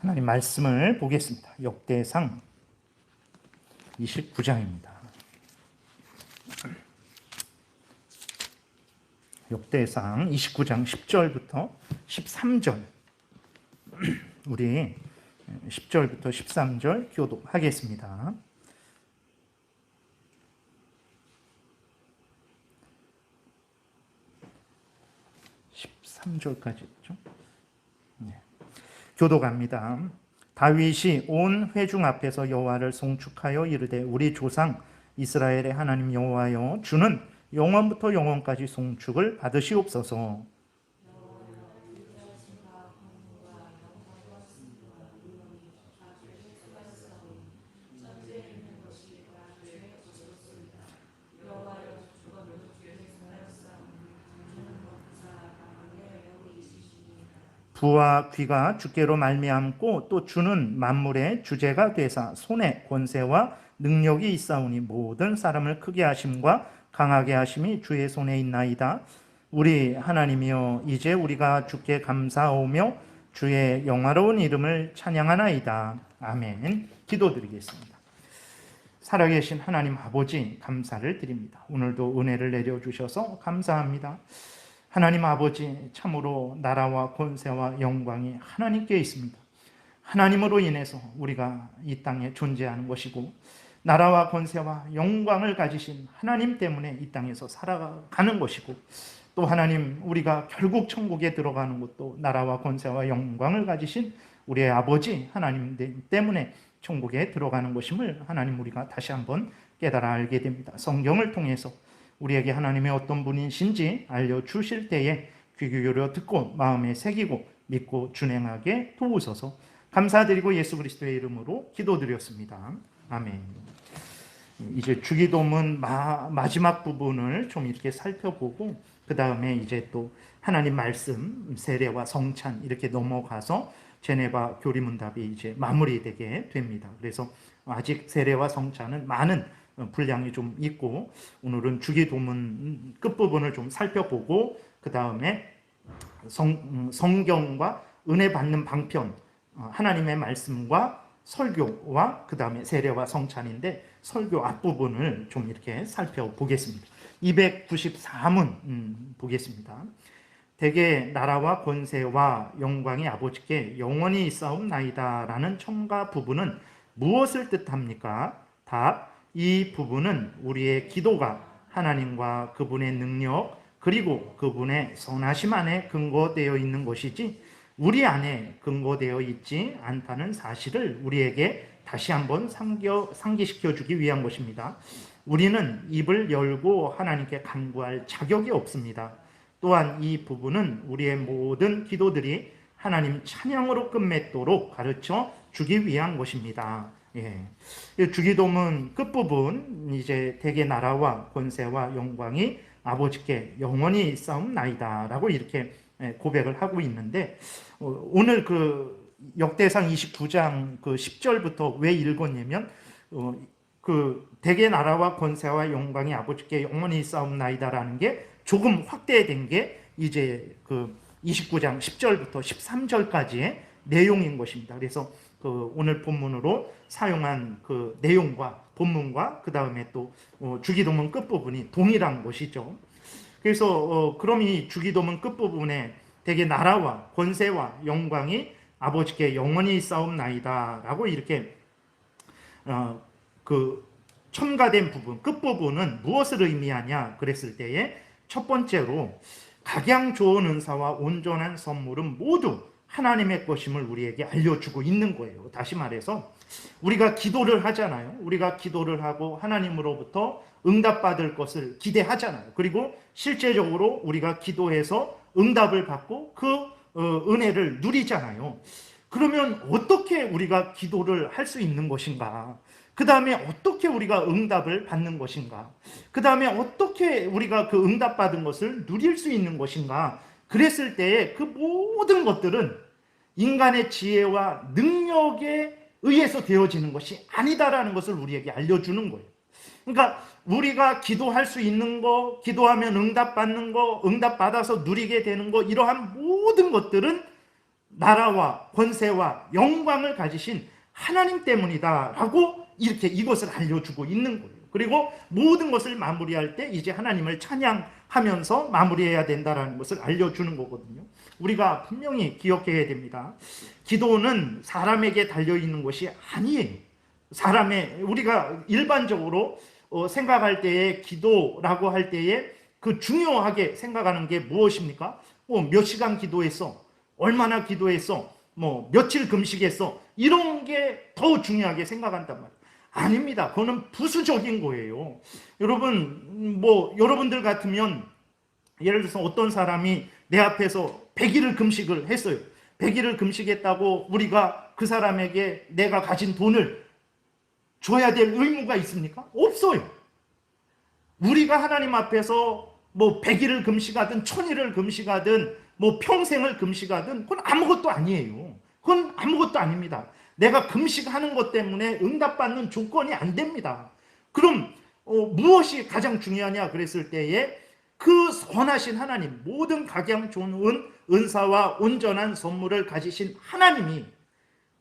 하나님 말씀을 보겠습니다. 역대상 29장입니다. 역대상 29장 10절부터 13절 우리 10절부터 13절 교독하겠습니다. 13절까지죠. 네. 교독합니다. 다윗이 온 회중 앞에서 여호와를 송축하여 이르되 우리 조상 이스라엘의 하나님 여호와여 주는 영원부터 영원까지 송축을 받으시옵소서. 부와 귀가 주께로 말미암고 또 주는 만물의 주제가 되사 손에 권세와 능력이 있사오니 모든 사람을 크게 하심과 강하게 하심이 주의 손에 있나이다. 우리 하나님이여 이제 우리가 주께 감사하오며 주의 영화로운 이름을 찬양하나이다. 아멘. 기도드리겠습니다. 살아계신 하나님 아버지 감사를 드립니다. 오늘도 은혜를 내려주셔서 감사합니다. 하나님 아버지 참으로 나라와 권세와 영광이 하나님께 있습니다. 하나님으로 인해서 우리가 이 땅에 존재하는 것이고 나라와 권세와 영광을 가지신 하나님 때문에 이 땅에서 살아가는 것이고 또 하나님 우리가 결국 천국에 들어가는 것도 나라와 권세와 영광을 가지신 우리의 아버지 하나님 때문에 천국에 들어가는 것임을 하나님 우리가 다시 한번 깨달아 알게 됩니다. 성경을 통해서 우리에게 하나님의 어떤 분이신지 알려주실 때에 귀 기울여 듣고 마음에 새기고 믿고 준행하게 도우소서. 감사드리고 예수 그리스도의 이름으로 기도드렸습니다. 아멘. 이제 주기도문 마지막 부분을 좀 이렇게 살펴보고 그 다음에 이제 또 하나님 말씀 세례와 성찬 이렇게 넘어가서 제네바 교리문답이 이제 마무리되게 됩니다. 그래서 아직 세례와 성찬은 많은 분량이 좀 있고 오늘은 주기도문 끝부분을 좀 살펴보고 그 다음에 성경과 은혜 받는 방편 하나님의 말씀과 설교와 그 다음에 세례와 성찬인데 설교 앞부분을 좀 이렇게 살펴보겠습니다. 294문 보겠습니다. 대개 나라와 권세와 영광이 아버지께 영원히 있사옵나이다 라는 첨가 부분은 무엇을 뜻합니까? 답. 이 부분은 우리의 기도가 하나님과 그분의 능력 그리고 그분의 선하심 안에 근거되어 있는 것이지 우리 안에 근거되어 있지 않다는 사실을 우리에게 다시 한번 상기시켜 주기 위한 것입니다. 우리는 입을 열고 하나님께 간구할 자격이 없습니다. 또한 이 부분은 우리의 모든 기도들이 하나님 찬양으로 끝맺도록 가르쳐 주기 위한 것입니다. 예. 주기도문 끝부분 이제 대개 나라와 권세와 영광이 아버지께 영원히 있사옵나이다 라고 이렇게 고백을 하고 있는데 오늘 그 역대상 29장 그 10절부터 왜 읽었냐면 그 대개 나라와 권세와 영광이 아버지께 영원히 있사옵나이다 라는 게 조금 확대된 게 이제 그 29장 10절부터 13절까지의 내용인 것입니다. 그래서 그 오늘 본문으로 사용한 그 내용과 본문과 그 다음에 또 주기도문 끝부분이 동일한 것이죠. 그래서 그럼 이 주기도문 끝부분에 대개 나라와 권세와 영광이 아버지께 영원히 있사옵나이다 라고 이렇게 그 첨가된 부분 끝부분은 무엇을 의미하냐 그랬을 때에 첫 번째로 각양 좋은 은사와 온전한 선물은 모두 하나님의 것임을 우리에게 알려주고 있는 거예요. 다시 말해서 우리가 기도를 하잖아요. 우리가 기도를 하고 하나님으로부터 응답받을 것을 기대하잖아요. 그리고 실제적으로 우리가 기도해서 응답을 받고 그 은혜를 누리잖아요. 그러면 어떻게 우리가 기도를 할 수 있는 것인가? 그 다음에 어떻게 우리가 응답을 받는 것인가? 그 다음에 어떻게 우리가 그 응답받은 것을 누릴 수 있는 것인가? 그랬을 때에 그 모든 것들은 인간의 지혜와 능력에 의해서 되어지는 것이 아니다라는 것을 우리에게 알려주는 거예요. 그러니까 우리가 기도할 수 있는 거, 기도하면 응답받는 거, 응답받아서 누리게 되는 거, 이러한 모든 것들은 나라와 권세와 영광을 가지신 하나님 때문이다라고 이렇게 이것을 알려주고 있는 거예요. 그리고 모든 것을 마무리할 때 이제 하나님을 찬양하면서 마무리해야 된다라는 것을 알려주는 거거든요. 우리가 분명히 기억해야 됩니다. 기도는 사람에게 달려있는 것이 아니에요. 우리가 일반적으로 생각할 때에 기도라고 할 때에 그 중요하게 생각하는 게 무엇입니까? 몇 시간 기도했어? 얼마나 기도했어? 며칠 금식했어? 이런 게 더 중요하게 생각한단 말이에요. 아닙니다. 그거는 부수적인 거예요. 여러분, 여러분들 같으면 예를 들어서 어떤 사람이 내 앞에서 100일을 금식을 했어요. 100일을 금식했다고 우리가 그 사람에게 내가 가진 돈을 줘야 될 의무가 있습니까? 없어요. 우리가 하나님 앞에서 100일을 금식하든 1000일을 금식하든 평생을 금식하든 그건 아무것도 아니에요. 그건 아무것도 아닙니다. 내가 금식하는 것 때문에 응답받는 조건이 안 됩니다. 그럼 무엇이 가장 중요하냐 그랬을 때에 그 선하신 하나님, 모든 각양 좋은 은사와 온전한 선물을 가지신 하나님이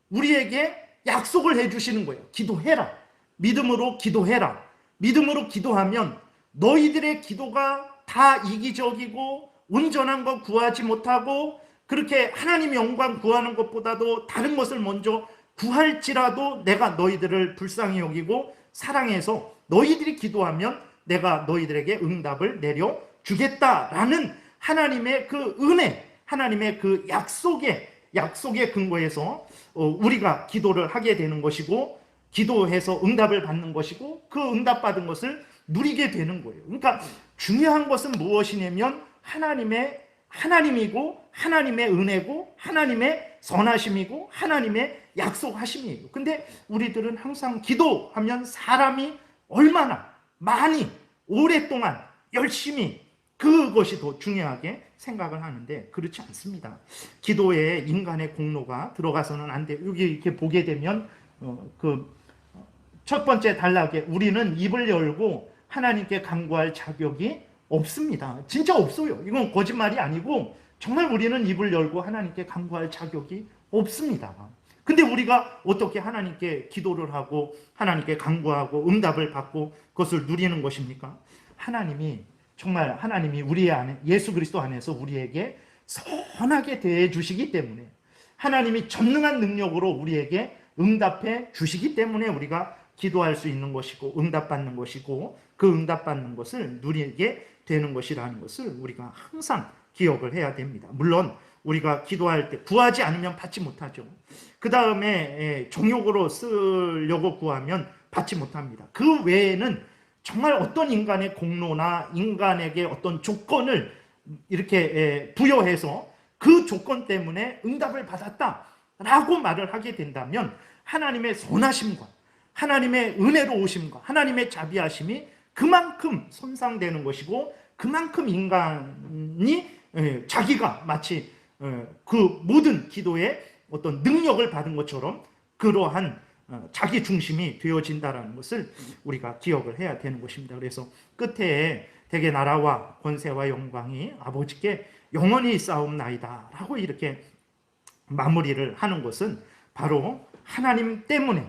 우리에게 약속을 해주시는 거예요. 기도해라. 믿음으로 기도해라. 믿음으로 기도하면 너희들의 기도가 다 이기적이고 온전한 거 구하지 못하고 그렇게 하나님의 영광 구하는 것보다도 다른 것을 먼저 구할지라도 내가 너희들을 불쌍히 여기고 사랑해서 너희들이 기도하면 내가 너희들에게 응답을 내려주겠다라는 하나님의 그 은혜, 하나님의 그 약속에 근거해서 우리가 기도를 하게 되는 것이고 기도해서 응답을 받는 것이고 그 응답받은 것을 누리게 되는 거예요. 그러니까 중요한 것은 무엇이냐면 하나님이고 하나님의 은혜고 하나님의 선하심이고 하나님의 약속하심이에요. 근데 우리들은 항상 기도하면 사람이 얼마나 많이 오랫동안 열심히 그것이 더 중요하게 생각을 하는데 그렇지 않습니다. 기도에 인간의 공로가 들어가서는 안 돼요. 여기 이렇게 보게 되면 첫 번째 단락에 우리는 입을 열고 하나님께 간구할 자격이 없습니다. 진짜 없어요. 이건 거짓말이 아니고 정말 우리는 입을 열고 하나님께 간구할 자격이 없습니다. 근데 우리가 어떻게 하나님께 기도를 하고 하나님께 간구하고 응답을 받고 그것을 누리는 것입니까? 하나님이 우리 안에 예수 그리스도 안에서 우리에게 선하게 대해 주시기 때문에 하나님이 전능한 능력으로 우리에게 응답해 주시기 때문에 우리가 기도할 수 있는 것이고 응답받는 것이고 그 응답받는 것을 누리게 되는 것이라는 것을 우리가 항상 기억을 해야 됩니다. 물론 우리가 기도할 때 구하지 않으면 받지 못하죠. 그 다음에 정욕으로 쓰려고 구하면 받지 못합니다. 그 외에는 정말 어떤 인간의 공로나 인간에게 어떤 조건을 이렇게 부여해서 그 조건 때문에 응답을 받았다라고 말을 하게 된다면 하나님의 선하심과 하나님의 은혜로우심과 하나님의 자비하심이 그만큼 손상되는 것이고 그만큼 인간이 자기가 마치 그 모든 기도에 어떤 능력을 받은 것처럼 그러한 자기 중심이 되어진다는 것을 우리가 기억을 해야 되는 것입니다. 그래서 끝에 대개 나라와 권세와 영광이 아버지께 영원히 싸움나이다 라고 이렇게 마무리를 하는 것은 바로 하나님 때문에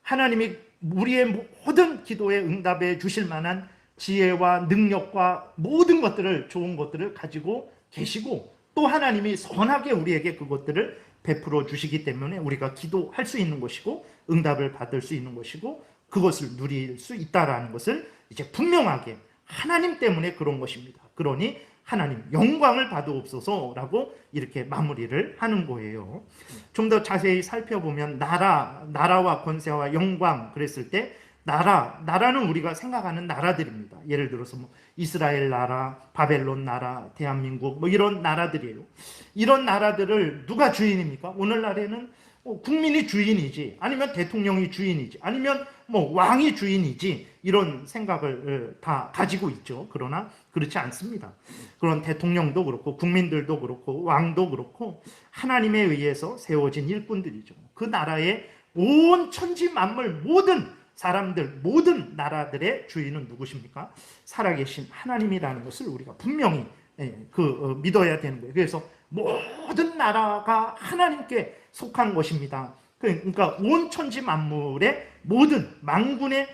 하나님이 우리의 모든 기도에 응답해 주실 만한 지혜와 능력과 모든 것들을 좋은 것들을 가지고 계시고 또 하나님이 선하게 우리에게 그것들을 베풀어 주시기 때문에 우리가 기도할 수 있는 것이고 응답을 받을 수 있는 것이고 그것을 누릴 수 있다라는 것을 이제 분명하게 하나님 때문에 그런 것입니다. 그러니 하나님 영광을 받으옵소서라고 이렇게 마무리를 하는 거예요. 좀 더 자세히 살펴보면 나라와 권세와 영광 그랬을 때 나라는 우리가 생각하는 나라들입니다. 예를 들어서 이스라엘 나라, 바벨론 나라, 대한민국 이런 나라들이에요. 이런 나라들을 누가 주인입니까? 오늘날에는 국민이 주인이지 아니면 대통령이 주인이지 아니면 왕이 주인이지 이런 생각을 다 가지고 있죠. 그러나 그렇지 않습니다. 그런 대통령도 그렇고 국민들도 그렇고 왕도 그렇고 하나님에 의해서 세워진 일꾼들이죠. 그 나라의 온 천지 만물 모든 사람들 모든 나라들의 주인은 누구십니까? 살아계신 하나님이라는 것을 우리가 분명히 믿어야 되는 거예요. 그래서 모든 나라가 하나님께 속한 것입니다. 그러니까 온 천지 만물의 모든 만군의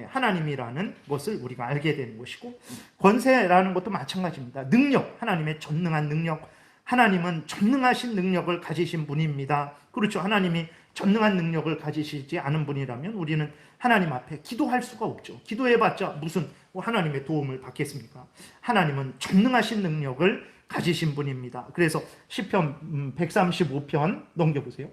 하나님이라는 것을 우리가 알게 되는 것이고, 권세라는 것도 마찬가지입니다. 능력, 하나님의 전능한 능력, 하나님은 전능하신 능력을 가지신 분입니다. 그렇죠. 하나님이 전능한 능력을 가지시지 않은 분이라면 우리는 하나님 앞에 기도할 수가 없죠. 기도해봤자 무슨 하나님의 도움을 받겠습니까? 하나님은 전능하신 능력을 가지신 분입니다. 그래서 시편 135편 넘겨보세요.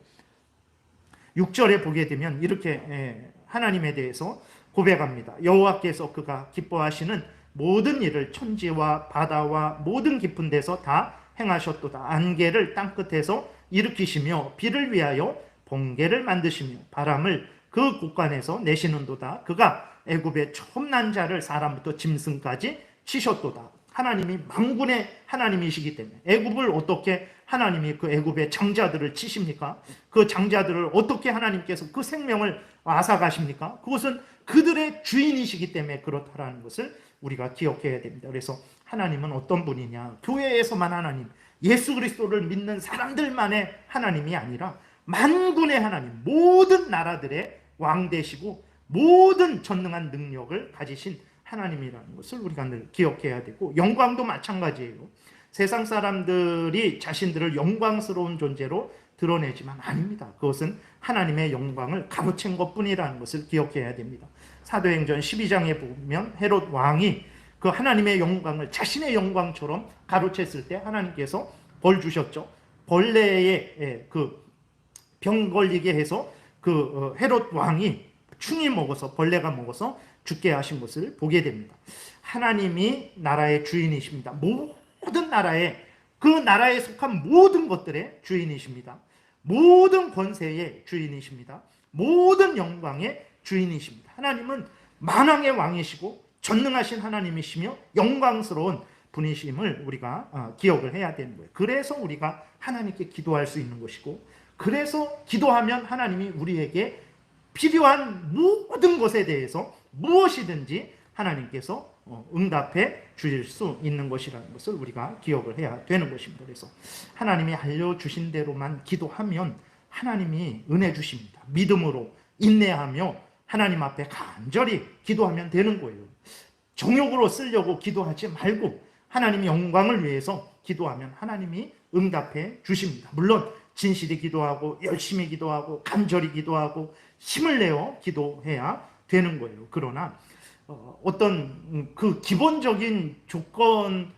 6절에 보게 되면 이렇게 하나님에 대해서 고백합니다. 여호와께서 그가 기뻐하시는 모든 일을 천지와 바다와 모든 깊은 데서 다 행하셨도다. 안개를 땅끝에서 일으키시며 비를 위하여 번개를 만드시며 바람을 그 곳간에서 내시는도다. 그가 애굽의 처음 난 자를 사람부터 짐승까지 치셨도다. 하나님이 만군의 하나님이시기 때문에 애굽을 어떻게 하나님이 그 애굽의 장자들을 치십니까? 그 장자들을 어떻게 하나님께서 그 생명을 앗아가십니까? 그것은 그들의 주인이시기 때문에 그렇다라는 것을 우리가 기억해야 됩니다. 그래서 하나님은 어떤 분이냐? 교회에서만 하나님, 예수 그리스도를 믿는 사람들만의 하나님이 아니라 만군의 하나님, 모든 나라들의 왕 되시고 모든 전능한 능력을 가지신 하나님이라는 것을 우리가 늘 기억해야 되고, 영광도 마찬가지예요. 세상 사람들이 자신들을 영광스러운 존재로 드러내지만 아닙니다. 그것은 하나님의 영광을 가로챈 것뿐이라는 것을 기억해야 됩니다. 사도행전 12장에 보면 헤롯 왕이 그 하나님의 영광을 자신의 영광처럼 가로챘을 때 하나님께서 벌 주셨죠. 벌레에 병 걸리게 해서 헤롯 왕이 충이 먹어서, 벌레가 먹어서 죽게 하신 것을 보게 됩니다. 하나님이 나라의 주인이십니다. 모든 나라의, 그 나라에 속한 모든 것들의 주인이십니다. 모든 권세의 주인이십니다. 모든 영광의 주인이십니다. 하나님은 만왕의 왕이시고 전능하신 하나님이시며 영광스러운 분이심을 우리가 기억을 해야 되는 거예요. 그래서 우리가 하나님께 기도할 수 있는 것이고, 그래서 기도하면 하나님이 우리에게 필요한 모든 것에 대해서 무엇이든지 하나님께서 응답해 주실 수 있는 것이라는 것을 우리가 기억을 해야 되는 것입니다. 그래서 하나님이 알려주신 대로만 기도하면 하나님이 은혜 주십니다. 믿음으로 인내하며 하나님 앞에 간절히 기도하면 되는 거예요. 정욕으로 쓰려고 기도하지 말고 하나님의 영광을 위해서 기도하면 하나님이 응답해 주십니다. 물론 진실히 기도하고 열심히 기도하고 간절히 기도하고 힘을 내어 기도해야 되는 거예요. 그러나 어떤 그 기본적인 조건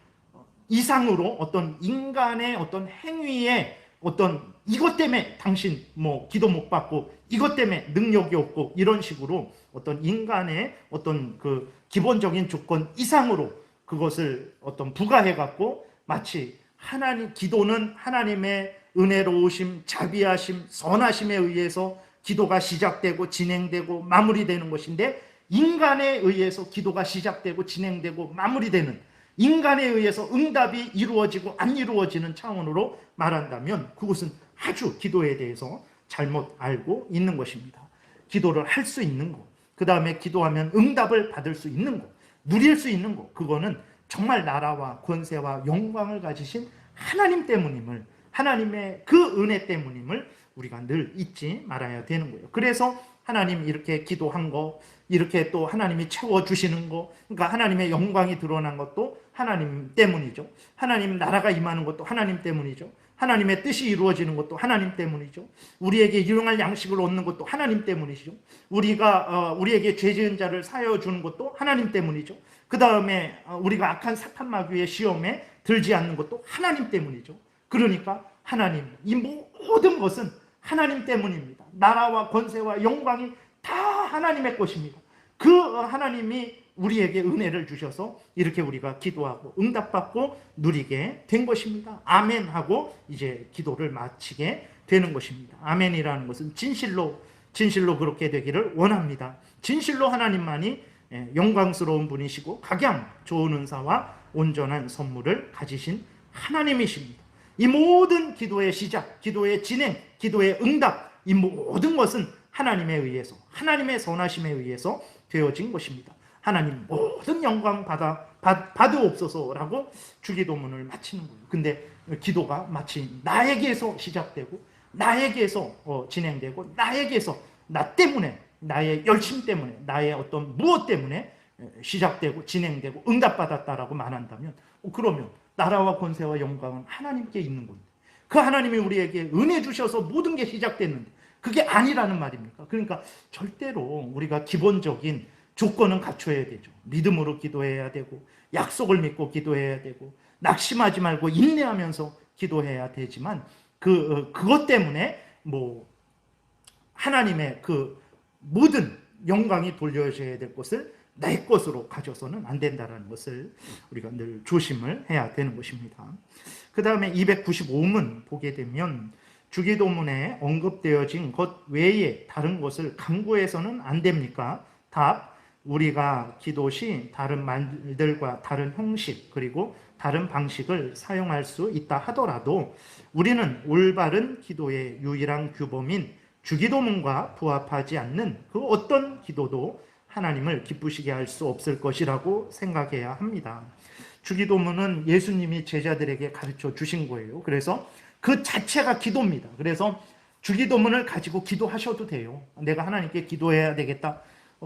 이상으로 어떤 인간의 어떤 행위에 어떤 이것 때문에 당신 기도 못 받고 이것 때문에 능력이 없고 이런 식으로 어떤 인간의 어떤 그 기본적인 조건 이상으로 그것을 어떤 부과해 갖고 마치 기도는 하나님의 은혜로우심, 자비하심, 선하심에 의해서 기도가 시작되고 진행되고 마무리되는 것인데, 인간에 의해서 기도가 시작되고 진행되고 마무리되는, 인간에 의해서 응답이 이루어지고 안 이루어지는 차원으로 말한다면 그것은 아주 기도에 대해서 잘못 알고 있는 것입니다. 기도를 할 수 있는 것, 그 다음에 기도하면 응답을 받을 수 있는 것, 누릴 수 있는 것, 그거는 정말 나라와 권세와 영광을 가지신 하나님 때문임을, 하나님의 그 은혜 때문임을 우리가 늘 잊지 말아야 되는 거예요. 그래서 하나님 이렇게 기도한 거, 이렇게 또 하나님이 채워주시는 거, 그러니까 하나님의 영광이 드러난 것도 하나님 때문이죠. 하나님 나라가 임하는 것도 하나님 때문이죠. 하나님의 뜻이 이루어지는 것도 하나님 때문이죠. 우리에게 일용할 양식을 얻는 것도 하나님 때문이죠. 우리에게 죄 지은 자를 사하여 주는 것도 하나님 때문이죠. 그 다음에 우리가 악한 사탄 마귀의 시험에 들지 않는 것도 하나님 때문이죠. 그러니까 하나님, 이 모든 것은 하나님 때문입니다. 나라와 권세와 영광이 다 하나님의 것입니다. 그 하나님이 우리에게 은혜를 주셔서 이렇게 우리가 기도하고 응답받고 누리게 된 것입니다. 아멘 하고 이제 기도를 마치게 되는 것입니다. 아멘이라는 것은 진실로 그렇게 되기를 원합니다. 진실로 하나님만이 영광스러운 분이시고 각양 좋은 은사와 온전한 선물을 가지신 하나님이십니다. 이 모든 기도의 시작, 기도의 진행, 기도의 응답, 이 모든 것은 하나님에 의해서, 하나님의 선하심에 의해서 되어진 것입니다. 하나님 모든 영광 받아 받으옵소서라고 주기도문을 마치는 거예요. 근데 기도가 마치 나에게서 시작되고 나에게서 진행되고 나에게서 나 때문에 나의 열심 때문에 나의 어떤 무엇 때문에 시작되고 진행되고 응답받았다라고 말한다면 그러면 나라와 권세와 영광은 하나님께 있는 겁니다. 그 하나님이 우리에게 은혜 주셔서 모든 게 시작됐는데 그게 아니라는 말입니까? 그러니까 절대로 우리가 기본적인 조건은 갖춰야 되죠. 믿음으로 기도해야 되고 약속을 믿고 기도해야 되고 낙심하지 말고 인내하면서 기도해야 되지만 그것 때문에 뭐 하나님의 그 모든 영광이 돌려져야 될 것을 내 것으로 가져서는 안 된다는 것을 우리가 늘 조심을 해야 되는 것입니다. 그 다음에 295문 보게 되면 주기도문에 언급되어진 것 외에 다른 것을 강구해서는 안 됩니까? 답, 우리가 기도 시 다른 말들과 다른 형식 그리고 다른 방식을 사용할 수 있다 하더라도 우리는 올바른 기도의 유일한 규범인 주기도문과 부합하지 않는 그 어떤 기도도 하나님을 기쁘시게 할 수 없을 것이라고 생각해야 합니다. 주기도문은 예수님이 제자들에게 가르쳐 주신 거예요. 그래서 그 자체가 기도입니다. 그래서 주기도문을 가지고 기도하셔도 돼요. 내가 하나님께 기도해야 되겠다.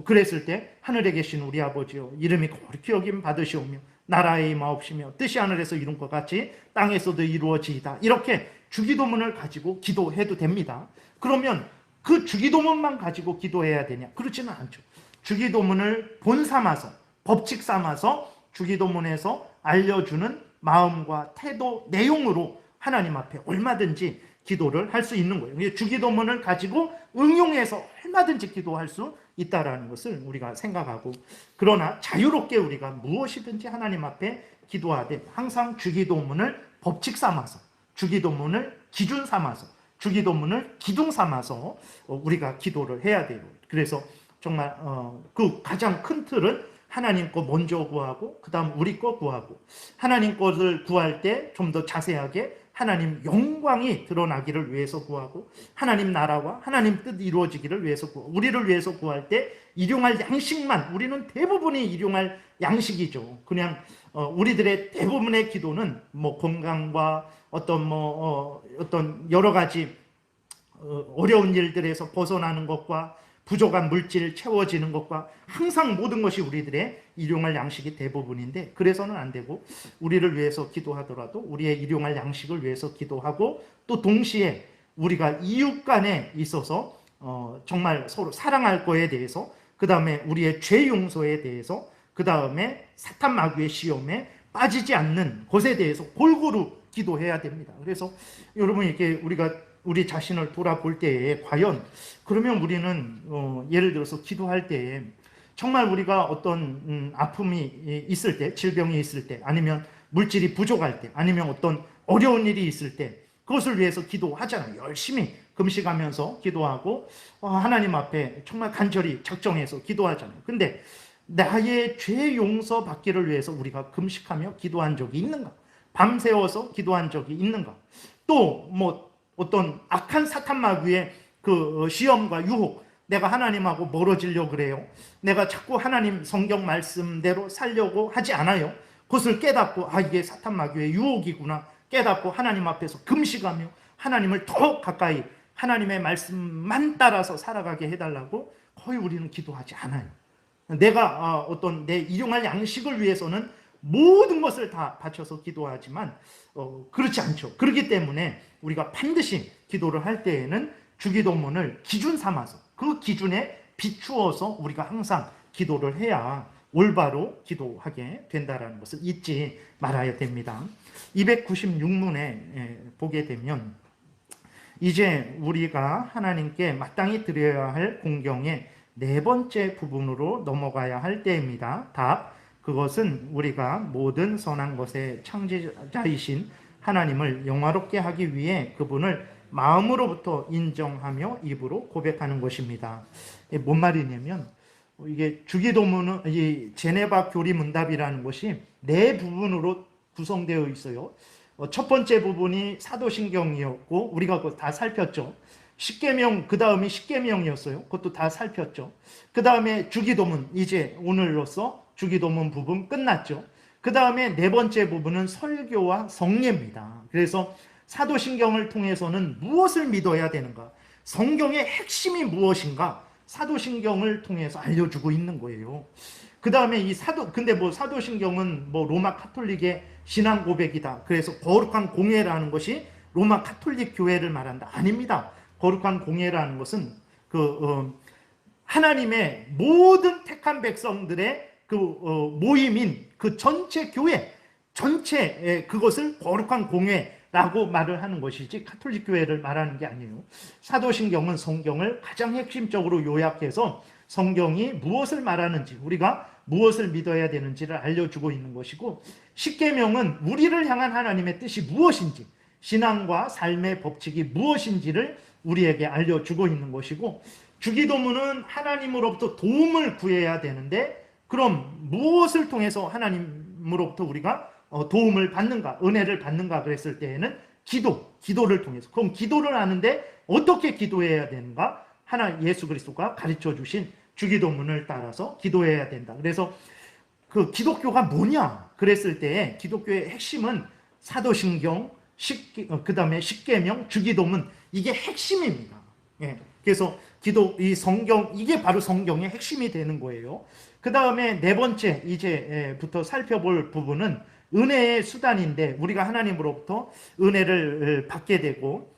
그랬을 때 하늘에 계신 우리 아버지여 이름이 거룩히 여김 받으시오며 나라의 임하옵시며 뜻이 하늘에서 이룬 것 같이 땅에서도 이루어지이다. 이렇게 주기도문을 가지고 기도해도 됩니다. 그러면 그 주기도문만 가지고 기도해야 되냐? 그렇지는 않죠. 주기도문을 본 삼아서 법칙 삼아서 주기도문에서 알려주는 마음과 태도, 내용으로 하나님 앞에 얼마든지 기도를 할 수 있는 거예요. 주기도문을 가지고 응용해서 얼마든지 기도할 수 있다라는 것을 우리가 생각하고 그러나 자유롭게 우리가 무엇이든지 하나님 앞에 기도하되 항상 주기도문을 법칙 삼아서 주기도문을 기준 삼아서 주기도문을 기둥 삼아서 우리가 기도를 해야 돼요. 그래서 정말 그 가장 큰 틀은 하나님 거 먼저 구하고 그 다음 우리 거 구하고 하나님 것을 구할 때 좀 더 자세하게 하나님 영광이 드러나기를 위해서 구하고 하나님 나라와 하나님 뜻 이루어지기를 위해서 구하고 우리를 위해서 구할 때 일용할 양식만 우리는 대부분이 일용할 양식이죠. 그냥 우리들의 대부분의 기도는 뭐 건강과 어떤 여러 가지 어려운 일들에서 벗어나는 것과 부족한 물질 채워지는 것과 항상 모든 것이 우리들의 일용할 양식이 대부분인데 그래서는 안 되고 우리를 위해서 기도하더라도 우리의 일용할 양식을 위해서 기도하고 또 동시에 우리가 이웃 간에 있어서 정말 서로 사랑할 거에 대해서 그 다음에 우리의 죄 용서에 대해서 그 다음에 사탄 마귀의 시험에 빠지지 않는 것에 대해서 골고루 기도해야 됩니다. 그래서 여러분 이렇게 우리 자신을 돌아볼 때에 과연 그러면 우리는 예를 들어서 기도할 때에 정말 우리가 어떤 아픔이 있을 때 질병이 있을 때 아니면 물질이 부족할 때 아니면 어떤 어려운 일이 있을 때 그것을 위해서 기도하잖아요. 열심히 금식하면서 기도하고 하나님 앞에 정말 간절히 작정해서 기도하잖아요. 근데 나의 죄 용서 받기를 위해서 우리가 금식하며 기도한 적이 있는가? 밤새워서 기도한 적이 있는가? 또 뭐 어떤 악한 사탄 마귀의 그 시험과 유혹, 내가 하나님하고 멀어지려고 그래요. 내가 자꾸 하나님 성경 말씀대로 살려고 하지 않아요. 그것을 깨닫고 이게 사탄 마귀의 유혹이구나 깨닫고 하나님 앞에서 금식하며 하나님을 더 가까이 하나님의 말씀만 따라서 살아가게 해달라고 거의 우리는 기도하지 않아요. 내가 어떤 내 일용할 양식을 위해서는 모든 것을 다 바쳐서 기도하지만 그렇지 않죠. 그렇기 때문에 우리가 반드시 기도를 할 때에는 주기도문을 기준 삼아서 그 기준에 비추어서 우리가 항상 기도를 해야 올바로 기도하게 된다는 것을 잊지 말아야 됩니다. 296문에 보게 되면 이제 우리가 하나님께 마땅히 드려야 할 공경의 네 번째 부분으로 넘어가야 할 때입니다. 답, 그것은 우리가 모든 선한 것의 창조자이신 하나님을 영화롭게 하기 위해 그분을 마음으로부터 인정하며 입으로 고백하는 것입니다. 뭔 말이냐면 이게 주기도문은 이 제네바 교리 문답이라는 것이 네 부분으로 구성되어 있어요. 첫 번째 부분이 사도신경이었고 우리가 그거 다 살폈죠. 십계명 그 다음이 십계명이었어요. 그것도 다 살폈죠. 그 다음에 주기도문 이제 오늘로써 주기도문 부분 끝났죠. 그 다음에 네 번째 부분은 설교와 성례입니다. 그래서 사도신경을 통해서는 무엇을 믿어야 되는가? 성경의 핵심이 무엇인가? 사도신경을 통해서 알려주고 있는 거예요. 그 다음에 근데 사도신경은 로마 카톨릭의 신앙 고백이다. 그래서 거룩한 공예라는 것이 로마 카톨릭 교회를 말한다. 아닙니다. 거룩한 공예라는 것은 하나님의 모든 택한 백성들의 모임인 그 전체 교회, 전체 그것을 거룩한 공예라고 말을 하는 것이지 카톨릭 교회를 말하는 게 아니에요. 사도신경은 성경을 가장 핵심적으로 요약해서 성경이 무엇을 말하는지, 우리가 무엇을 믿어야 되는지를 알려주고 있는 것이고, 십계명은 우리를 향한 하나님의 뜻이 무엇인지, 신앙과 삶의 법칙이 무엇인지를 우리에게 알려주고 있는 것이고, 주기도문은 하나님으로부터 도움을 구해야 되는데, 그럼 무엇을 통해서 하나님으로부터 우리가 도움을 받는가, 은혜를 받는가 그랬을 때에는 기도를 통해서. 그럼 기도를 하는데 어떻게 기도해야 되는가? 예수 그리스도가 가르쳐 주신 주기도문을 따라서 기도해야 된다. 그래서 그 기독교가 뭐냐 그랬을 때 기독교의 핵심은 사도신경, 그 다음에 십계명, 주기도문, 이게 핵심입니다. 예. 그래서 이게 바로 성경의 핵심이 되는 거예요. 그 다음에 네 번째 이제부터 살펴볼 부분은 은혜의 수단인데, 우리가 하나님으로부터 은혜를 받게 되고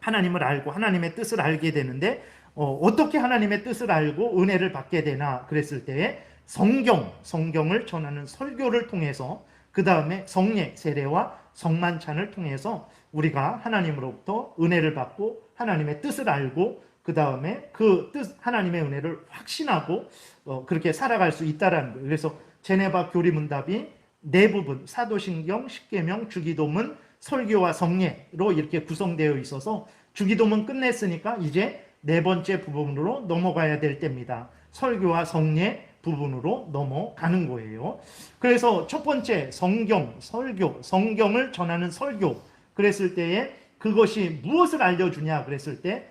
하나님을 알고 하나님의 뜻을 알게 되는데, 어떻게 하나님의 뜻을 알고 은혜를 받게 되나 그랬을 때에 성경을 전하는 설교를 통해서, 그 다음에 성례, 세례와 성만찬을 통해서 우리가 하나님으로부터 은혜를 받고 하나님의 뜻을 알고, 그 다음에 하나님의 은혜를 확신하고 그렇게 살아갈 수 있다라는 거예요. 그래서 제네바 교리문답이 네 부분, 사도신경, 십계명, 주기도문, 설교와 성례로 이렇게 구성되어 있어서, 주기도문 끝냈으니까 이제 네 번째 부분으로 넘어가야 될 때입니다. 설교와 성례 부분으로 넘어가는 거예요. 그래서 첫 번째 설교, 성경을 전하는 설교 그랬을 때에 그것이 무엇을 알려주냐 그랬을 때,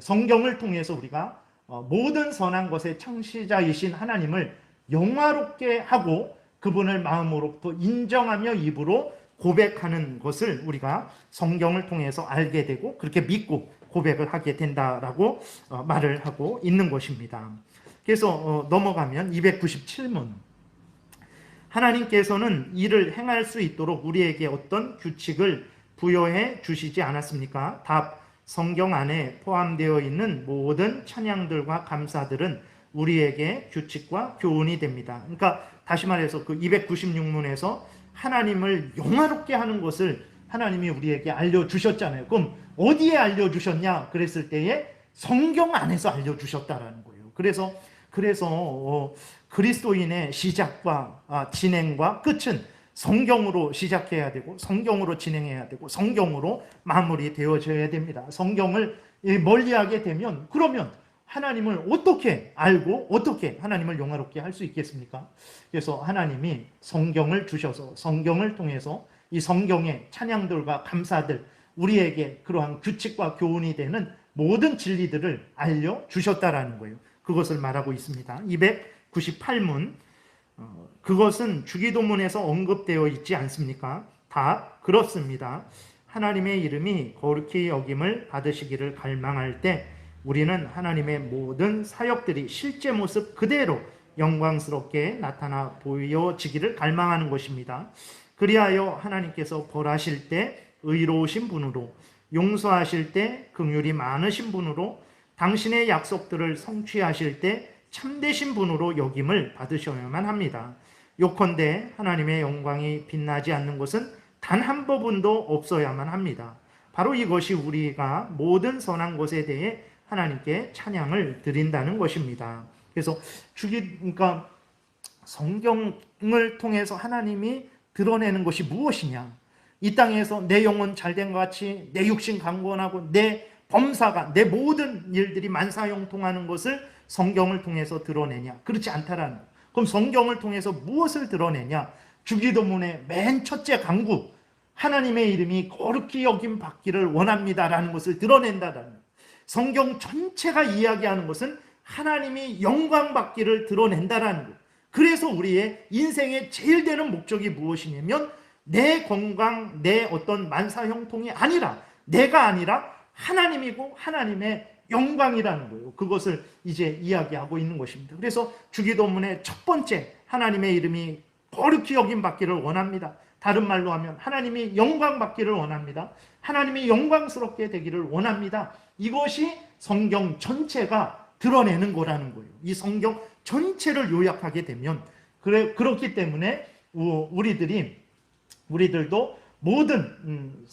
성경을 통해서 우리가 모든 선한 것의 창시자이신 하나님을 영화롭게 하고 그분을 마음으로부터 인정하며 입으로 고백하는 것을 우리가 성경을 통해서 알게 되고 그렇게 믿고 고백을 하게 된다라고 말을 하고 있는 것입니다. 그래서 넘어가면 297문, 하나님께서는 이를 행할 수 있도록 우리에게 어떤 규칙을 부여해 주시지 않았습니까? 답, 성경 안에 포함되어 있는 모든 찬양들과 감사들은 우리에게 규칙과 교훈이 됩니다. 그러니까 다시 말해서 그 296문에서 하나님을 영화롭게 하는 것을 하나님이 우리에게 알려주셨잖아요. 그럼 어디에 알려주셨냐 그랬을 때에 성경 안에서 알려주셨다라는 거예요. 그래서 그리스도인의 시작과 진행과 끝은 성경으로 시작해야 되고 성경으로 진행해야 되고 성경으로 마무리되어져야 됩니다. 성경을 멀리하게 되면 그러면 하나님을 어떻게 알고 어떻게 하나님을 영화롭게 할 수 있겠습니까? 그래서 하나님이 성경을 주셔서 성경을 통해서 이 성경의 찬양들과 감사들, 우리에게 그러한 규칙과 교훈이 되는 모든 진리들을 알려주셨다라는 거예요. 그것을 말하고 있습니다. 298문, 그것은 주기도문에서 언급되어 있지 않습니까? 답, 그렇습니다. 하나님의 이름이 거룩히 여김을 받으시기를 갈망할 때 우리는 하나님의 모든 사역들이 실제 모습 그대로 영광스럽게 나타나 보여지기를 갈망하는 것입니다. 그리하여 하나님께서 벌하실 때 의로우신 분으로, 용서하실 때 긍휼이 많으신 분으로, 당신의 약속들을 성취하실 때 참되신 분으로 여김을 받으셔야만 합니다. 요컨대 하나님의 영광이 빛나지 않는 것은 단 한 부분도 없어야만 합니다. 바로 이것이 우리가 모든 선한 것에 대해 하나님께 찬양을 드린다는 것입니다. 그래서 그러니까 성경을 통해서 하나님이 드러내는 것이 무엇이냐? 이 땅에서 내 영혼 잘된 것 같이 내 육신 강건하고 내 범사가, 내 모든 일들이 만사형통하는 것을 성경을 통해서 드러내냐? 그렇지 않다라는 거예요. 그럼 성경을 통해서 무엇을 드러내냐? 주기도문의 맨 첫째 강구, 하나님의 이름이 거룩히 여김 받기를 원합니다라는 것을 드러낸다라는 거예요. 성경 전체가 이야기하는 것은 하나님이 영광 받기를 드러낸다라는 거예요. 그래서 우리의 인생의 제일 되는 목적이 무엇이냐면 내 건강, 내 어떤 만사형통이 아니라, 내가 아니라 하나님이고 하나님의 영광이라는 거예요. 그것을 이제 이야기하고 있는 것입니다. 그래서 주기도문의 첫 번째, 하나님의 이름이 거룩히 여김 받기를 원합니다. 다른 말로 하면 하나님이 영광 받기를 원합니다. 하나님이 영광스럽게 되기를 원합니다. 이것이 성경 전체가 드러내는 거라는 거예요. 이 성경 전체를 요약하게 되면, 그렇기 때문에 우리들도 모든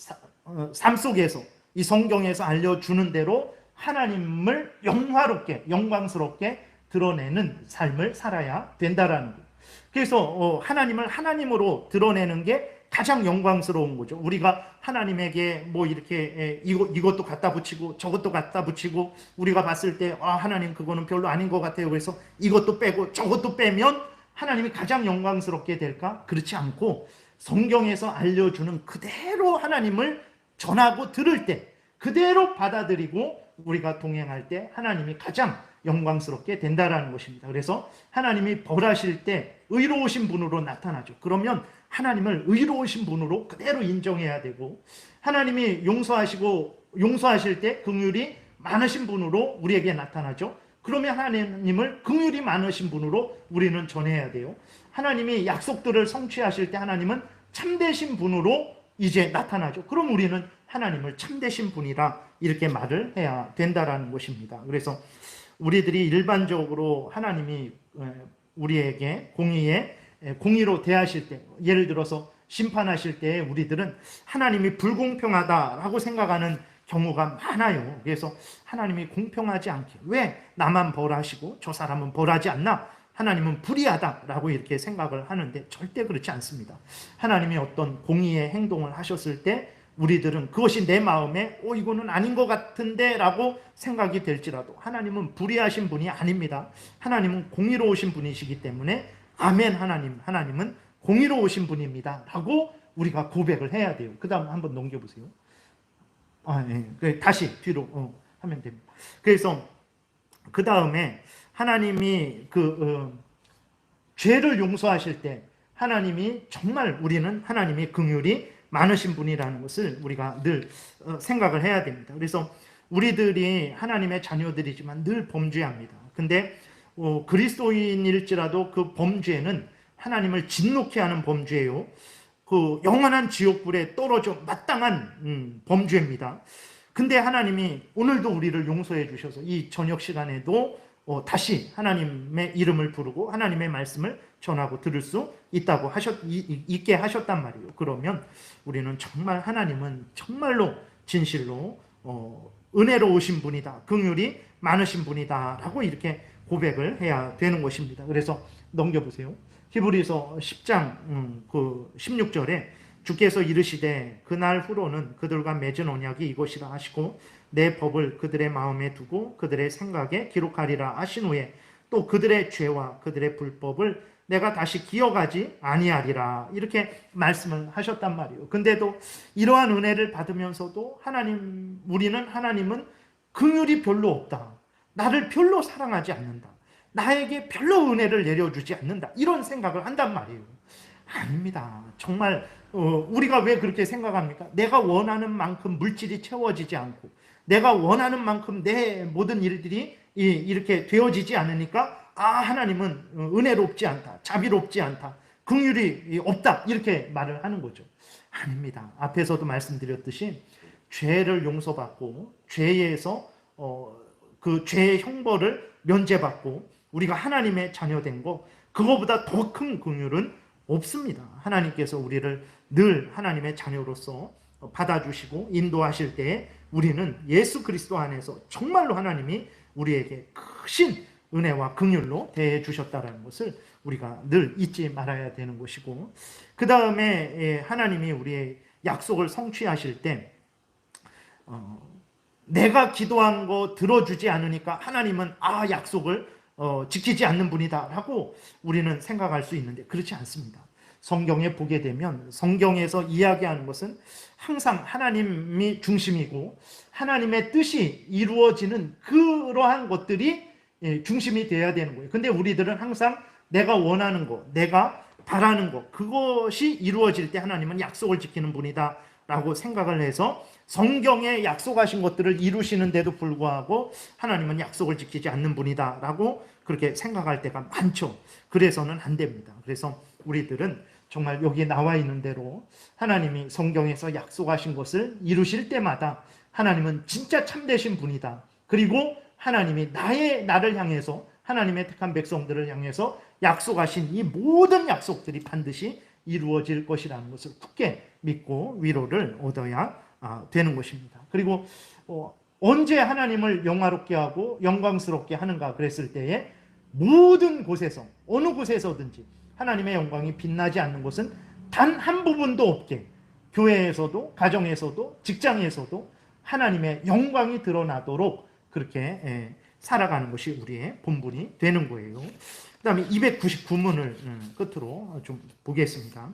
삶 속에서 이 성경에서 알려주는 대로 하나님을 영화롭게, 영광스럽게 드러내는 삶을 살아야 된다라는 거예요. 그래서 하나님을 하나님으로 드러내는 게 가장 영광스러운 거죠. 우리가 하나님에게 뭐 이렇게 이것도 갖다 붙이고 저것도 갖다 붙이고, 우리가 봤을 때 하나님 그거는 별로 아닌 것 같아요. 그래서 이것도 빼고 저것도 빼면 하나님이 가장 영광스럽게 될까? 그렇지 않고 성경에서 알려주는 그대로 하나님을 전하고 들을 때, 그대로 받아들이고 우리가 동행할 때 하나님이 가장 영광스럽게 된다라는 것입니다. 그래서 하나님이 벌하실 때 의로우신 분으로 나타나죠. 그러면 하나님을 의로우신 분으로 그대로 인정해야 되고, 하나님이 용서하실 때 긍휼이 많으신 분으로 우리에게 나타나죠. 그러면 하나님을 긍휼이 많으신 분으로 우리는 전해야 돼요. 하나님이 약속들을 성취하실 때 하나님은 참되신 분으로 이제 나타나죠. 그럼 우리는 하나님을 참되신 분이라 이렇게 말을 해야 된다라는 것입니다. 그래서 우리들이 일반적으로 하나님이 우리에게 공의로 대하실 때, 예를 들어서 심판하실 때 우리들은 하나님이 불공평하다라고 생각하는 경우가 많아요. 그래서 하나님이 공평하지 않게, 왜 나만 벌하시고 저 사람은 벌하지 않나? 하나님은 불의하다라고 이렇게 생각을 하는데 절대 그렇지 않습니다. 하나님이 어떤 공의의 행동을 하셨을 때 우리들은 그것이 내 마음에 이거는 아닌 것 같은데 라고 생각이 될지라도 하나님은 불의하신 분이 아닙니다. 하나님은 공의로우신 분이시기 때문에 아멘, 하나님은 공의로우신 분입니다 라고 우리가 고백을 해야 돼요. 그 다음 한번 넘겨보세요. 다시 뒤로 하면 됩니다. 그래서 그 다음에 하나님이 죄를 용서하실 때 하나님이 정말, 우리는 하나님이 긍휼이 많으신 분이라는 것을 우리가 늘 생각을 해야 됩니다. 그래서 우리들이 하나님의 자녀들이지만 늘 범죄합니다. 근데 그리스도인일지라도 그 범죄는 하나님을 진노케 하는 범죄예요. 그 영원한 지옥불에 떨어져 마땅한 범죄입니다. 근데 하나님이 오늘도 우리를 용서해 주셔서 이 저녁 시간에도 다시 하나님의 이름을 부르고 하나님의 말씀을 전하고 들을 수 있게 하셨단 말이에요. 그러면 우리는 정말 하나님은 정말로 진실로 은혜로우신 분이다, 긍휼이 많으신 분이다 라고 이렇게 고백을 해야 되는 것입니다. 그래서 넘겨보세요. 히브리서 10장 16절에 주께서 이르시되 그날 후로는 그들과 맺은 언약이 이것이라 하시고 내 법을 그들의 마음에 두고 그들의 생각에 기록하리라 하신 후에 또 그들의 죄와 그들의 불법을 내가 다시 기억하지 아니하리라 이렇게 말씀을 하셨단 말이에요. 근데도 이러한 은혜를 받으면서도 우리는 하나님은 긍휼이 별로 없다, 나를 별로 사랑하지 않는다, 나에게 별로 은혜를 내려주지 않는다, 이런 생각을 한단 말이에요. 아닙니다. 정말 우리가 왜 그렇게 생각합니까? 내가 원하는 만큼 물질이 채워지지 않고 내가 원하는 만큼 내 모든 일들이 이렇게 되어지지 않으니까 하나님은 은혜롭지 않다, 자비롭지 않다, 긍휼이 없다 이렇게 말을 하는 거죠. 아닙니다. 앞에서도 말씀드렸듯이 죄를 용서받고 죄에서 그 죄의 형벌을 면제받고 우리가 하나님의 자녀된 거, 그거보다 더 큰 긍휼은 없습니다. 하나님께서 우리를 늘 하나님의 자녀로서 받아주시고 인도하실 때에 우리는 예수 그리스도 안에서 정말로 하나님이 우리에게 크신 은혜와 긍휼로 대해 주셨다는 것을 우리가 늘 잊지 말아야 되는 것이고, 그 다음에 하나님이 우리의 약속을 성취하실 때 내가 기도한 거 들어주지 않으니까 하나님은 약속을 지키지 않는 분이다 라고 우리는 생각할 수 있는데 그렇지 않습니다. 성경에 보게 되면 성경에서 이야기하는 것은 항상 하나님이 중심이고 하나님의 뜻이 이루어지는 그러한 것들이 중심이 되어야 되는 거예요. 근데 우리들은 항상 내가 원하는 거, 내가 바라는 것, 그것이 이루어질 때 하나님은 약속을 지키는 분이다 라고 생각을 해서 성경에 약속하신 것들을 이루시는데도 불구하고 하나님은 약속을 지키지 않는 분이다 라고 그렇게 생각할 때가 많죠. 그래서는 안 됩니다. 그래서 우리들은 정말 여기 나와 있는 대로 하나님이 성경에서 약속하신 것을 이루실 때마다 하나님은 진짜 참되신 분이다. 그리고 하나님이 나를 향해서, 하나님의 택한 백성들을 향해서 약속하신 이 모든 약속들이 반드시 이루어질 것이라는 것을 굳게 믿고 위로를 얻어야 되는 것입니다. 그리고 언제 하나님을 영화롭게 하고 영광스럽게 하는가 그랬을 때에 모든 곳에서, 어느 곳에서든지 하나님의 영광이 빛나지 않는 것은 단 한 부분도 없게, 교회에서도, 가정에서도, 직장에서도 하나님의 영광이 드러나도록 그렇게 살아가는 것이 우리의 본분이 되는 거예요. 그 다음에 299문을 끝으로 좀 보겠습니다.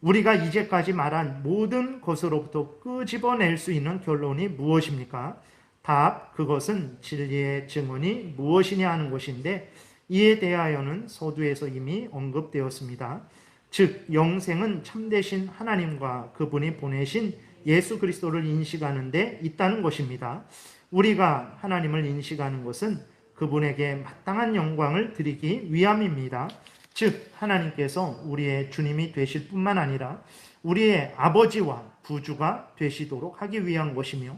우리가 이제까지 말한 모든 것으로부터 끄집어낼 수 있는 결론이 무엇입니까? 답, 그것은 진리의 증언이 무엇이냐 하는 것인데, 이에 대하여는 서두에서 이미 언급되었습니다. 즉 영생은 참되신 하나님과 그분이 보내신 예수 그리스도를 인식하는 데 있다는 것입니다. 우리가 하나님을 인식하는 것은 그분에게 마땅한 영광을 드리기 위함입니다. 즉 하나님께서 우리의 주님이 되실 뿐만 아니라 우리의 아버지와 구주가 되시도록 하기 위한 것이며,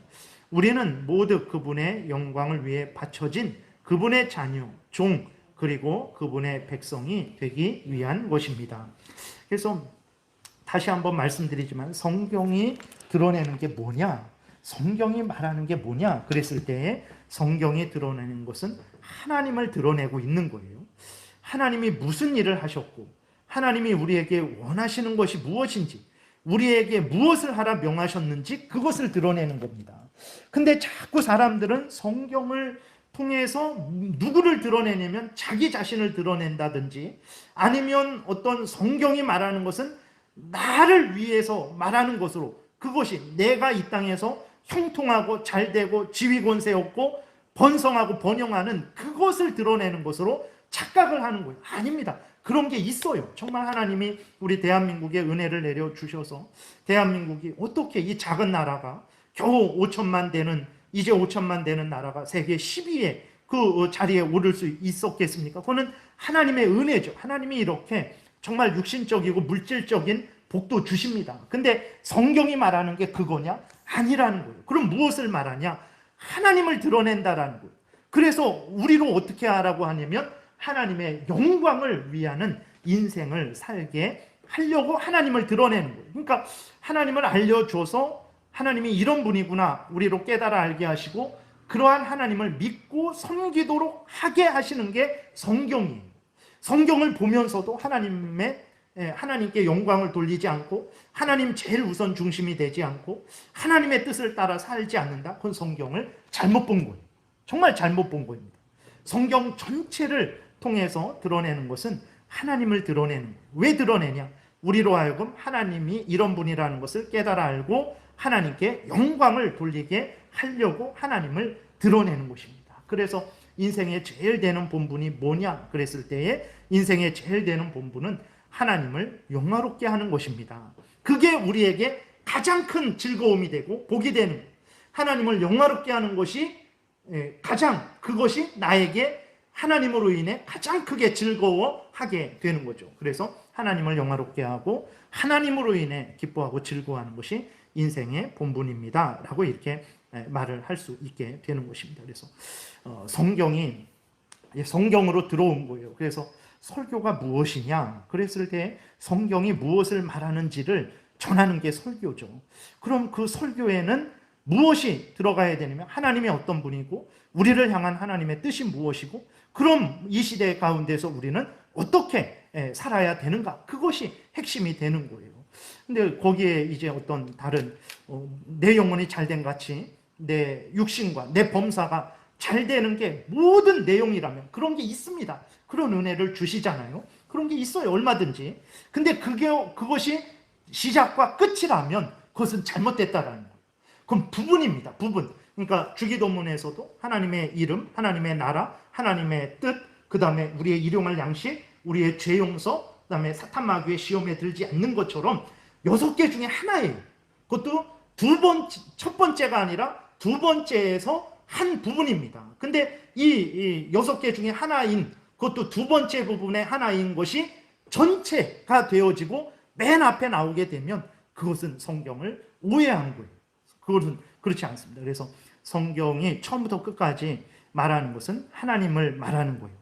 우리는 모두 그분의 영광을 위해 바쳐진 그분의 자녀, 종, 그리고 그분의 백성이 되기 위한 것입니다. 그래서 다시 한번 말씀드리지만 성경이 드러내는 게 뭐냐? 성경이 말하는 게 뭐냐? 그랬을 때 성경이 드러내는 것은 하나님을 드러내고 있는 거예요. 하나님이 무슨 일을 하셨고, 하나님이 우리에게 원하시는 것이 무엇인지, 우리에게 무엇을 하라 명하셨는지 그것을 드러내는 겁니다. 근데 자꾸 사람들은 성경을 통해서 누구를 드러내냐면 자기 자신을 드러낸다든지, 아니면 어떤 성경이 말하는 것은 나를 위해서 말하는 것으로, 그것이 내가 이 땅에서 형통하고 잘되고 지위권세 얻고 번성하고 번영하는 그것을 드러내는 것으로 착각을 하는 거예요. 아닙니다. 그런 게 있어요. 정말 하나님이 우리 대한민국에 은혜를 내려주셔서 대한민국이 어떻게 이 작은 나라가 겨우 5천만 되는, 이제 5천만 되는 나라가 세계 10위에 그 자리에 오를 수 있었겠습니까? 그거는 하나님의 은혜죠. 하나님이 이렇게 정말 육신적이고 물질적인 복도 주십니다. 근데 성경이 말하는 게 그거냐? 아니라는 거예요. 그럼 무엇을 말하냐? 하나님을 드러낸다라는 거예요. 그래서 우리로 어떻게 하라고 하냐면 하나님의 영광을 위하는 인생을 살게 하려고 하나님을 드러내는 거예요. 그러니까 하나님을 알려줘서 하나님이 이런 분이구나 우리로 깨달아 알게 하시고, 그러한 하나님을 믿고 섬기도록 하게 하시는 게 성경이에요. 성경을 보면서도 하나님께 영광을 돌리지 않고 하나님 제일 우선 중심이 되지 않고 하나님의 뜻을 따라 살지 않는다? 그건 성경을 잘못 본 거예요. 정말 잘못 본 겁니다. 성경 전체를 통해서 드러내는 것은 하나님을 드러내는 거예요. 왜 드러내냐? 우리로 하여금 하나님이 이런 분이라는 것을 깨달아 알고 하나님께 영광을 돌리게 하려고 하나님을 드러내는 것입니다. 그래서 인생의 제일 되는 본분이 뭐냐 그랬을 때에 인생의 제일 되는 본분은 하나님을 영화롭게 하는 것입니다. 그게 우리에게 가장 큰 즐거움이 되고 복이 되는 거예요. 하나님을 영화롭게 하는 것이 그것이 나에게 하나님으로 인해 가장 크게 즐거워하게 되는 거죠. 그래서 하나님을 영화롭게 하고 하나님으로 인해 기뻐하고 즐거워하는 것이 인생의 본분입니다 라고 이렇게 말을 할 수 있게 되는 것입니다. 그래서 성경이 성경으로 들어온 거예요. 그래서 설교가 무엇이냐 그랬을 때 성경이 무엇을 말하는지를 전하는 게 설교죠. 그럼 그 설교에는 무엇이 들어가야 되냐면 하나님이 어떤 분이고 우리를 향한 하나님의 뜻이 무엇이고, 그럼 이 시대 가운데서 우리는 어떻게 살아야 되는가, 그것이 핵심이 되는 거예요. 근데 거기에 이제 어떤 다른 내 영혼이 잘된 같이 내 육신과 내 범사가 잘 되는 게 모든 내용이라면 그런 게 있습니다. 그런 은혜를 주시잖아요. 그런 게 있어요. 얼마든지. 근데 그것이 시작과 끝이라면 그것은 잘못됐다라는 거예요. 그럼 부분입니다. 부분. 그러니까 주기도문에서도 하나님의 이름, 하나님의 나라, 하나님의 뜻, 그 다음에 우리의 일용할 양식, 우리의 죄 용서, 그다음에 사탄 마귀의 시험에 들지 않는 것처럼 6개 중에 하나예요. 그것도 첫 번째가 아니라 두 번째에서 한 부분입니다. 근데 이 6개 중에 하나인, 그것도 두 번째 부분의 하나인 것이 전체가 되어지고 맨 앞에 나오게 되면 그것은 성경을 오해한 거예요. 그것은 그렇지 않습니다. 그래서 성경이 처음부터 끝까지 말하는 것은 하나님을 말하는 거예요.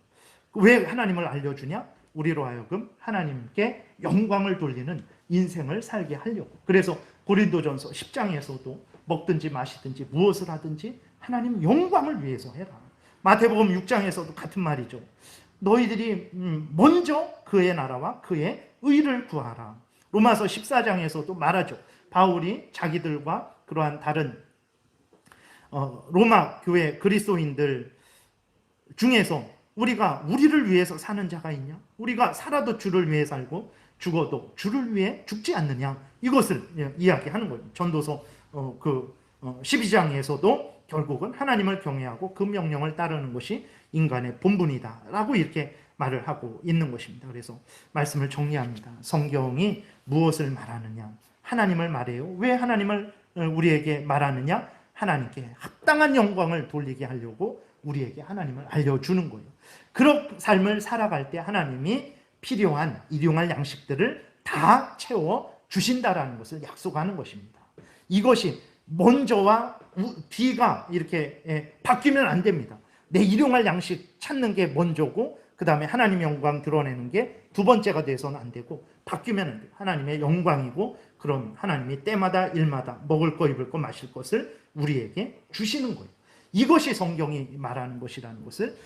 왜 하나님을 알려주냐? 우리로 하여금 하나님께 영광을 돌리는 인생을 살게 하려고. 그래서 고린도전서 10장에서도 먹든지 마시든지 무엇을 하든지 하나님 영광을 위해서 해라. 마태복음 6장에서도 같은 말이죠. 너희들이 먼저 그의 나라와 그의 의를 구하라. 로마서 14장에서도 말하죠. 바울이 자기들과 그러한 다른 로마 교회 그리스도인들 중에서 우리가 우리를 위해서 사는 자가 있냐? 우리가 살아도 주를 위해 살고 죽어도 주를 위해 죽지 않느냐? 이것을 이야기하는 거예요. 전도서 12장에서도 결국은 하나님을 경외하고 그 명령을 따르는 것이 인간의 본분이다 라고 이렇게 말을 하고 있는 것입니다. 그래서 말씀을 정리합니다. 성경이 무엇을 말하느냐? 하나님을 말해요. 왜 하나님을 우리에게 말하느냐? 하나님께 합당한 영광을 돌리게 하려고 우리에게 하나님을 알려주는 거예요. 그런 삶을 살아갈 때 하나님이 필요한 일용할 양식들을 다 채워 주신다라는 것을 약속하는 것입니다. 이것이 먼저와 뒤가 이렇게 바뀌면 안 됩니다. 내 일용할 양식 찾는 게 먼저고 그 다음에 하나님의 영광 드러내는 게 두 번째가 돼서는 안 되고 바뀌면 안 돼요. 하나님의 영광이고 그런 하나님이 때마다 일마다 먹을 거 입을 거 마실 것을 우리에게 주시는 거예요. 이것이 성경이 말하는 것이라는 것을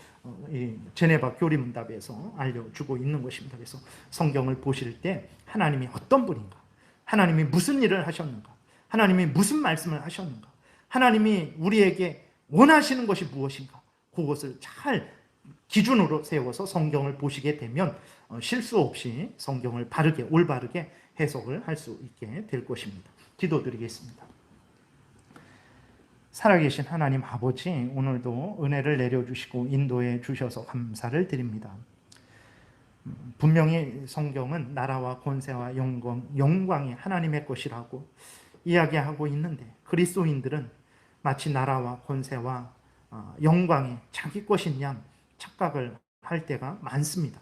제네바 교리문답에서 알려주고 있는 것입니다. 그래서 성경을 보실 때 하나님이 어떤 분인가, 하나님이 무슨 일을 하셨는가, 하나님이 무슨 말씀을 하셨는가, 하나님이 우리에게 원하시는 것이 무엇인가, 그것을 잘 기준으로 세워서 성경을 보시게 되면 실수 없이 성경을 바르게 올바르게 해석을 할 수 있게 될 것입니다. 기도드리겠습니다. 살아계신 하나님 아버지, 오늘도 은혜를 내려주시고 인도해 주셔서 감사를 드립니다. 분명히 성경은 나라와 권세와 영광이 하나님의 것이라고 이야기하고 있는데 그리스도인들은 마치 나라와 권세와 영광이 자기 것인 양 착각을 할 때가 많습니다.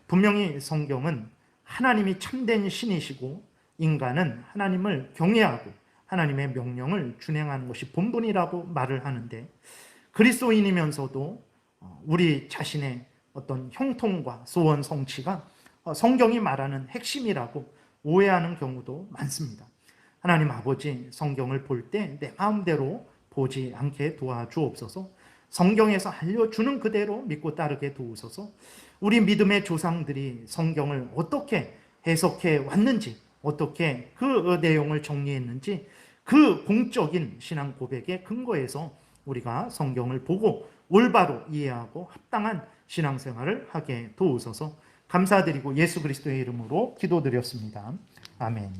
분명히 성경은 하나님이 참된 신이시고 인간은 하나님을 경외하고 하나님의 명령을 준행하는 것이 본분이라고 말을 하는데 그리스도인이면서도 우리 자신의 어떤 형통과 소원 성취가 성경이 말하는 핵심이라고 오해하는 경우도 많습니다. 하나님 아버지, 성경을 볼 때 내 마음대로 보지 않게 도와주옵소서. 성경에서 알려주는 그대로 믿고 따르게 도우소서. 우리 믿음의 조상들이 성경을 어떻게 해석해 왔는지, 어떻게 그 내용을 정리했는지 그 공적인 신앙 고백의 근거에서 우리가 성경을 보고 올바로 이해하고 합당한 신앙생활을 하게 도우소서. 감사드리고 예수 그리스도의 이름으로 기도드렸습니다. 아멘.